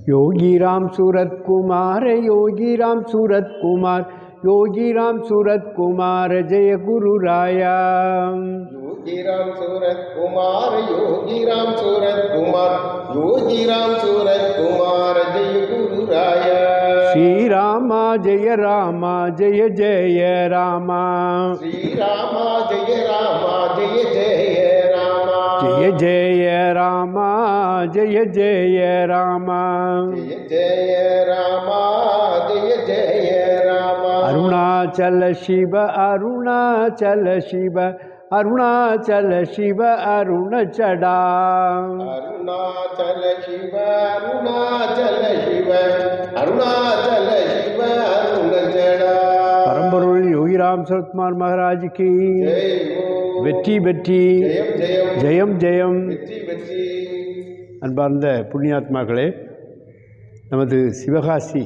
योगीराम सूरत कुमार योगीराम सूरत कुमार योगीराम सूरत कुमार जय गुरु राया। योगीराम सूरत कुमार योगीराम सूरत कुमार योगीराम सूरत कुमार जय गुरु राया। श्री रामा जय रामा जय जय रामा श्री रामा जय रामा जय जय रामा जय जय रामा जय जय रामा जय जय रामा जय जय रामा। अरुणाचल शिव अरुणाचल शिव अरुणाचल शिव अरुण चढ़ा अरुणाचल शिव अरुणाचल शिव अरुणाचल शिव अरुण चढ़ा। परம்பொருள் யோகிராம் சரத்குமார் மகாராஜ் கி வெற்றி வெற்றி ஜெயம் ஜெயம். அன்பார்ந்த புண்ணியாத்மாக்களே, நமது சிவகாசி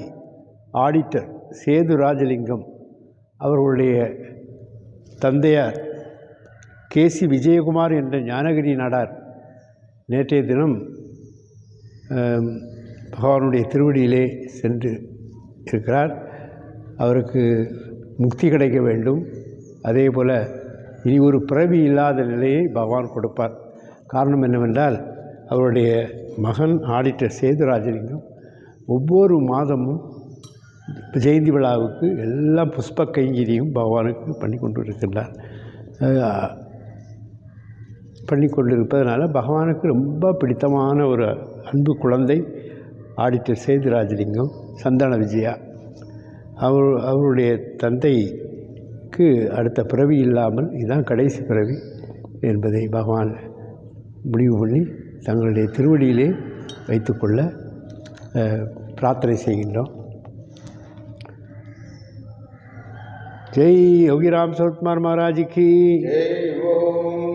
ஆடிட்டர் சேது ராஜலிங்கம் அவர்களுடைய தந்தையார் கேசி விஜயகுமார் என்ற ஞானகிரி நாடார் நேற்றைய தினம் பகவானுடைய திருவடியிலே சென்று இருக்கிறார். அவருக்கு முக்தி கிடைக்க வேண்டும். அதே போல் இனி ஒரு பிறவி இல்லாத நிலையை பகவான் கொடுப்பார். காரணம் என்னவென்றால், அவருடைய மகன் ஆடிட்டர் சேது ராஜலிங்கம் ஒவ்வொரு மாதமும் ஜெயந்தி விழாவுக்கு எல்லாம் புஷ்ப கைங்கரியும் பகவானுக்கு பண்ணி கொண்டு இருக்கின்றார். பண்ணி கொண்டிருப்பதனால பகவானுக்கு ரொம்ப பிடித்தமான ஒரு அன்பு குழந்தை ஆடிட்டர் சேது ராஜலிங்கம் சந்தான விஜயா. அவருடைய தந்தைக்கு அடுத்த பிறவி இல்லாமல் இதுதான் கடைசி பிறவி என்பதை பகவான் முடிவு பண்ணி தங்களுடைய திருவடியிலே வைத்துக்கொள்ள பிரார்த்தனை செய்கின்றோம். ஜெய் யோகிராம் சரத்குமார் மகாராஜ் கி. ஜெய் ஓம்.